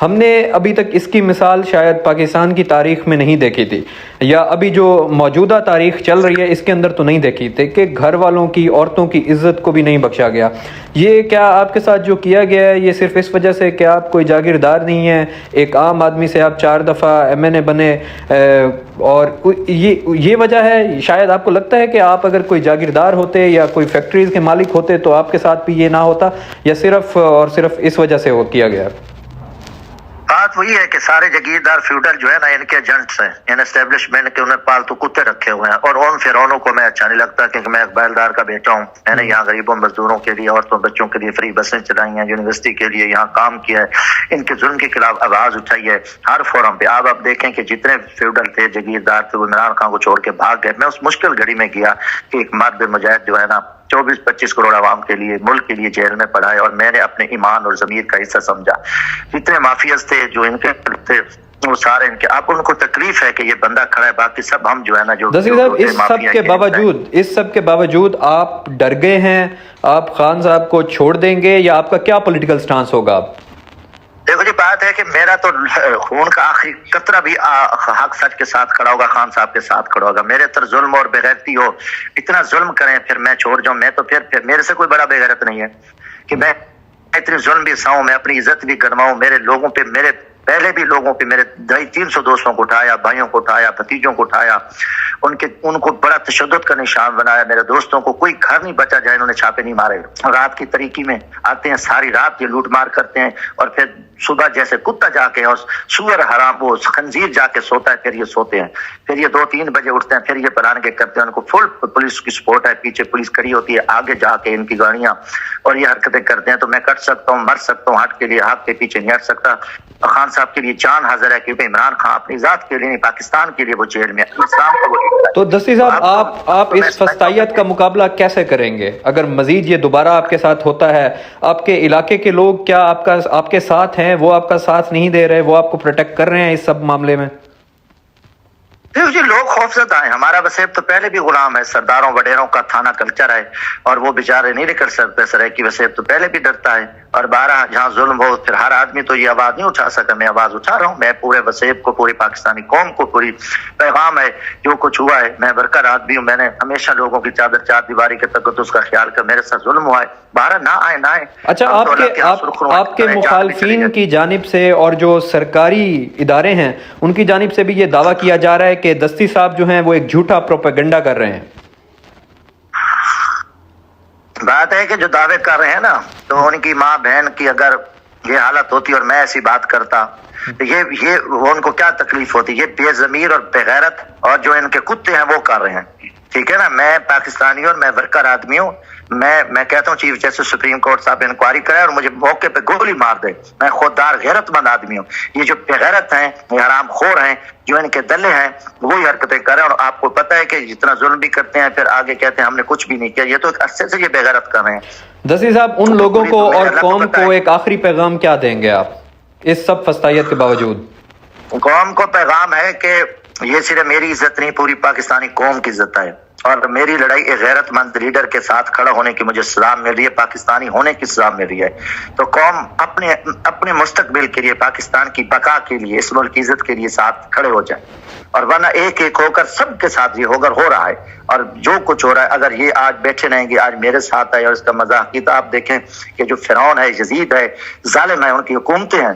ہم نے ابھی تک اس کی مثال شاید پاکستان کی تاریخ میں نہیں دیکھی تھی، یا ابھی جو موجودہ تاریخ چل رہی ہے اس کے اندر تو نہیں دیکھی تھی کہ گھر والوں کی، عورتوں کی عزت کو بھی نہیں بخشا گیا۔ یہ کیا آپ کے ساتھ جو کیا گیا ہے یہ صرف اس وجہ سے کہ آپ کوئی جاگیردار نہیں ہیں، ایک عام آدمی سے آپ 4 دفعہ MNA بنے، اور یہ وجہ ہے؟ شاید آپ کو لگتا ہے کہ آپ اگر کوئی جاگیردار ہوتے یا کوئی فیکٹریز کے مالک ہوتے تو آپ کے ساتھ بھی یہ نہ ہوتا، یا صرف اور صرف اس وجہ سے وہ کیا گیا؟ بات وہی ہے کہ سارے جاگیردار فیوڈل جو ہے نا ان کے ایجنٹس ہیں، ان اسٹیبلشمنٹ کے، انہیں پالتو کتے رکھے ہوئے ہیں، اور ان فرعونوں کو میں اچھا نہیں لگتا کیونکہ میں ایک بیلدار کا بیٹا ہوں۔ میں نے یہاں غریبوں مزدوروں کے لیے، عورتوں بچوں کے لیے فری بسیں چلائی ہیں، یونیورسٹی کے لیے یہاں کام کیا ہے، ان کے ظلم کے خلاف آواز اٹھائی ہے ہر فورم پہ۔ آپ دیکھیں کہ جتنے فیوڈل تھے، جاگیردار تھے، وہ عمران خان کو چھوڑ کے بھاگ گئے۔ میں اس مشکل گھڑی میں گیا کہ ایک مرد مجاہد جو ہے نا 24-25 کروڑ عوام کے لیے، ملک کے لیے جیل میں پڑا ہے، اور میں نے اپنے ایمان اور ضمیر کا حصہ سمجھا۔ جتنے مافیاز تھے جو ان کے تھے وہ سارے ان کے، آپ ان کو تکلیف ہے کہ یہ بندہ کھڑا ہے، باقی سب ہم جو ہے نا جو صاحب اس سب کے باوجود آپ ڈر گئے ہیں؟ آپ خان صاحب کو چھوڑ دیں گے یا آپ کا کیا پولیٹیکل سٹانس ہوگا؟ دیکھو جی، بات ہے کہ میرا تو خون کا آخری قطرہ بھی حق سچ کے ساتھ کھڑا ہوگا، خان صاحب کے ساتھ کھڑا ہوگا۔ میرے تر ظلم اور بےغیرتی ہو، اتنا ظلم کریں پھر میں چھوڑ جاؤں؟ میں تو پھر میرے سے کوئی بڑا بےغیرت نہیں ہے کہ میں اتنی ظلم بھی سہوں، میں اپنی عزت بھی گنواؤں، میرے لوگوں پہ، میرے پہلے بھی لوگوں پہ، میرے 300 دوستوں کو اٹھایا، بھائیوں کو اٹھایا، بھتیجوں کو اٹھایا، ان کو بڑا تشدد کا نشان بنایا۔ میرے دوستوں کو کوئی گھر نہیں بچا جائے انہوں نے چھاپے نہیں مارے۔ رات کی طریقی میں آتے ہیں، ساری رات یہ لوٹ مار کرتے ہیں، اور پھر صبح جیسے کتا جا کے اور سور حرام وہ خنزیر جا کے سوتا ہے، پھر یہ سوتے ہیں، پھر یہ 2-3 بجے اٹھتے ہیں، پھر یہ پلان کے کرتے ہیں۔ ان کو فل پولیس کی سپورٹ ہے، پیچھے پولیس کھڑی ہوتی ہے، آگے جا کے ان کی گاڑیاں، اور یہ حرکتیں کرتے ہیں۔ تو میں کٹ سکتا ہوں، مر سکتا ہوں، ہٹ کے لیے ہاتھ کے پیچھے نہیں ہٹ سکتا۔ خان صاحب کے لیے جان حاضر ہے کیونکہ عمران خان اپنی ذات کے لیے نہیں، پاکستان کے لیے وہ جیل میں، اسلام کا وہ۔ تو دستی صاحب آپ اس فسطائیت کا مقابلہ کیسے کریں گے اگر مزید یہ دوبارہ آپ کے ساتھ ہوتا ہے؟ آپ کے علاقے کے لوگ کیا آپ کے ساتھ ہیں؟ وہ آپ کا ساتھ نہیں دے رہے، وہ آپ کو پروٹیکٹ کر رہے ہیں اس سب معاملے میں؟ جی، لوگ خوفزدہ ہیں۔ ہمارا وسیب تو پہلے بھی غلام ہے، سرداروں وڈیروں کا تھانہ کلچر ہے، اور وہ بیچارے نہیں نکل سکتے۔ سرائکی وسیب تو پہلے بھی ڈرتا ہے، اور 12 جہاں ظلم ہو پھر ہر آدمی تو یہ آواز نہیں اٹھا سکا۔ میں آواز اٹھا رہا ہوں، میں پورے وسیب کو، پوری پاکستانی قوم کو پوری پیغام ہے جو کچھ ہوا ہے۔ میں برقرار آدمی ہوں، میں نے ہمیشہ لوگوں کی چادر چار دیواری کے تقدس کا خیال کر، میرے ساتھ ظلم ہوا ہے، 12 نہ آئے۔ اچھا، آپ کے مخالفین کی جانب سے اور جو سرکاری ادارے ہیں ان کی جانب سے بھی یہ دعویٰ کیا جا رہا ہے کہ دستی صاحب جو ہیں وہ ایک جھوٹا پروپیگنڈا کر رہے ہیں۔ بات ہے کہ جو دعوے کر رہے ہیں نا، تو ان کی ماں بہن کی اگر یہ حالت ہوتی اور میں ایسی بات کرتا تو یہ ان کو کیا تکلیف ہوتی؟ یہ بے ضمیر اور بے غیرت اور جو ان کے کتے ہیں وہ کر رہے ہیں، ٹھیک ہے نا۔ میں پاکستانی ہوں، میں ورکر آدمی ہوں، میں کہتا ہوں چیف جسٹس سپریم کورٹ صاحب انکوائری کرے اور مجھے موقع پہ گولی مار دے۔ میں خوددار غیرت مند آدمی ہوں۔ یہ جو بے غیرت ہیں، یہ حرام خور ہیں، جو ان کے دلے ہیں، وہی حرکتیں کریں، اور آپ کو پتہ ہے کہ جتنا ظلم بھی کرتے ہیں پھر آگے کہتے ہیں ہم نے کچھ بھی نہیں کیا۔ یہ تو ایک عرصے سے یہ بے غیرت کر رہے ہیں۔ دستی صاحب، ان لوگوں کو اور قوم کو ایک آخری پیغام کیا دیں گے آپ اس سب فسطائیت کے باوجود؟ قوم کو پیغام ہے کہ یہ صرف میری عزت نہیں، پوری پاکستانی قوم کی عزت ہے، اور میری لڑائی ایک غیرت مند لیڈر کے ساتھ کھڑا ہونے کی مجھے سزا مل رہی ہے، پاکستانی ہونے کی سزا مل رہی ہے۔ تو قوم اپنے مستقبل کے لیے، پاکستان کی بقا کے لیے، اس ملک کی عزت کے لیے ساتھ کھڑے ہو جائیں، اور ورنہ ایک ایک ہو کر سب کے ساتھ یہ ہو رہا ہے، اور جو کچھ ہو رہا ہے اگر یہ آج بیٹھے رہیں گے، آج میرے ساتھ ہے، اور اس کا مذاق کیا آپ دیکھیں کہ جو فرعون ہے، یزید ہے، ظالم ہے، ان کی حکومتیں ہیں،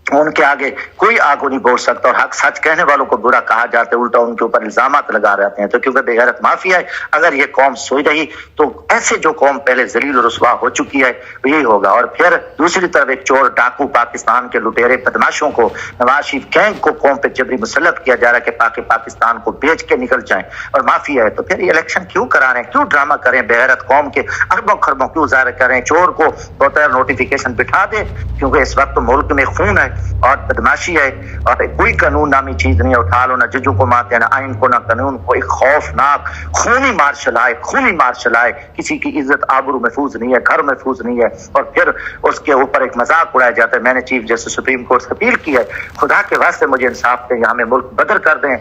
ان کے آگے کوئی آگو نہیں بول سکتا، اور حق سچ کہنے والوں کو برا کہا جاتا ہے، الٹا ان کے اوپر الزامات لگا رہتے ہیں۔ تو کیونکہ بے غیرت مافیا ہے، اگر یہ قوم سوئی رہی تو ایسے جو قوم پہلے ذلیل و رسوا ہو چکی ہے یہی ہوگا۔ اور پھر دوسری طرف ایک چور ڈاکو پاکستان کے لٹیرے بدماشوں کو، نواز شریف گینگ کو قوم پہ جبری مسلط کیا جا رہا ہے کہ پاکستان کو بیچ کے نکل جائیں، اور مافیا ہے۔ تو پھر یہ الیکشن کیوں کرا رہے ہیں؟ کیوں ڈرامہ کریں؟ بے غیرت قوم کے اربوں خربوں کیوں ظاہر کریں؟ چور کو بغیر نوٹیفیکیشن بٹھا دے، کیونکہ اس وقت ملک میں خون ہے اور بدماشی ہے، اور کوئی قانون نامی چیز نہیں ہے۔ اٹھا لو، نہ ججوں کو مانتے ہیں، نہ آئین کو، نہ قانون کو۔ ایک خوفناک خونی مارشل آئے، کسی کی عزت آبرو محفوظ نہیں ہے، گھر محفوظ نہیں ہے، اور پھر اس کے اوپر ایک مذاق اڑایا جاتا ہے۔ میں نے چیف جسٹس سپریم کورٹ سے اپیل کی ہے، خدا کے واسطے مجھے انصاف دیں، یہاں میں ملک بدر کر دیں،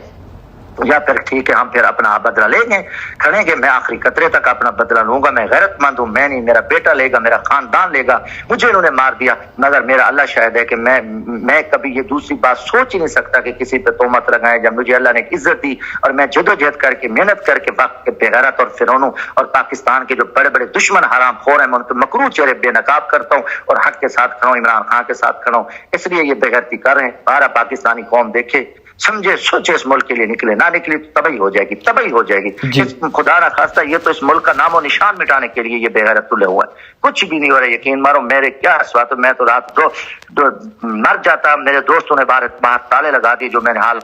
یا پھر ٹھیک ہے ہم پھر اپنا بدلہ لیں گے، کھڑیں گے، میں آخری قطرے تک اپنا بدلہ لوں گا، میں غیرت مند ہوں، میں نہیں، میرا بیٹا لے گا، میرا خاندان لے گا، مجھے انہوں نے مار دیا مگر میرا اللہ شاہد ہے کہ میں کبھی یہ دوسری بات سوچ ہی نہیں سکتا کہ کسی پہ تہمت لگائیں جب مجھے اللہ نے عزت دی اور میں جدوجہد کر کے محنت کر کے وقت کے بغیرت اور فرعونوں اور پاکستان کے جو بڑے بڑے دشمن حرام خور ہیں میں ان کے مکروہ چہرے بے نقاب کرتا ہوں اور حق کے ساتھ کھڑا ہوں، عمران خان کے ساتھ کھڑا ہوں، اس لیے یہ بغیرتی کر رہے ہیں۔ سارا پاکستانی قوم دیکھے، سمجھے، سوچے، اس ملک کے لیے نکلے، نہ نکلی تو تباہی ہو جائے گی، تباہی ہو جائے گی۔ خدا نہ خواستہ یہ تو اس ملک کا نام و نشان مٹانے کے لیے یہ بے غیرت تلے ہوا ہے، کچھ بھی نہیں ہو رہا۔ یقین مارو میرے کیا اسوات، میں تو رات مر جاتا، میرے دوستوں نے باہر تالے لگا دیے، جو میں نے حال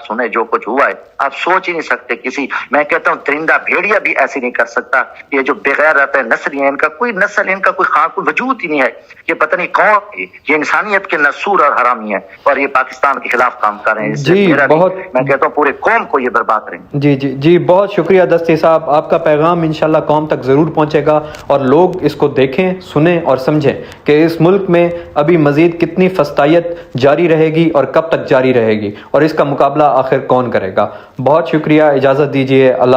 سنے جو کچھ ہوا ہے آپ سوچ ہی نہیں سکتے۔ کسی میں کہتا ہوں درندہ بھیڑیا بھی ایسی نہیں کر سکتا۔ یہ جو بغیر رہتا ہے نسل ہے، ان کا کوئی نسل، ان کا کوئی خان، کوئی وجود ہی نہیں ہے، یہ پتہ نہیں کون، یہ انسانیت کے نسور اور حرامی ہیں اور یہ پاکستان کے خلاف کام کر رہے ہیں۔ جی بہت، میں کہتا ہوں پورے قوم کو یہ برباد کریں گے۔ جی بہت شکریہ دستی صاحب، آپ کا پیغام انشاءاللہ قوم تک ضرور پہنچے گا اور لوگ اس کو دیکھیں، سنیں اور سمجھیں کہ اس ملک میں ابھی مزید کتنی فسطائیت جاری رہے گی اور کب تک جاری رہے گی اور اس کا مقابلہ آخر کون کرے گا۔ بہت شکریہ، اجازت دیجیے، اللہ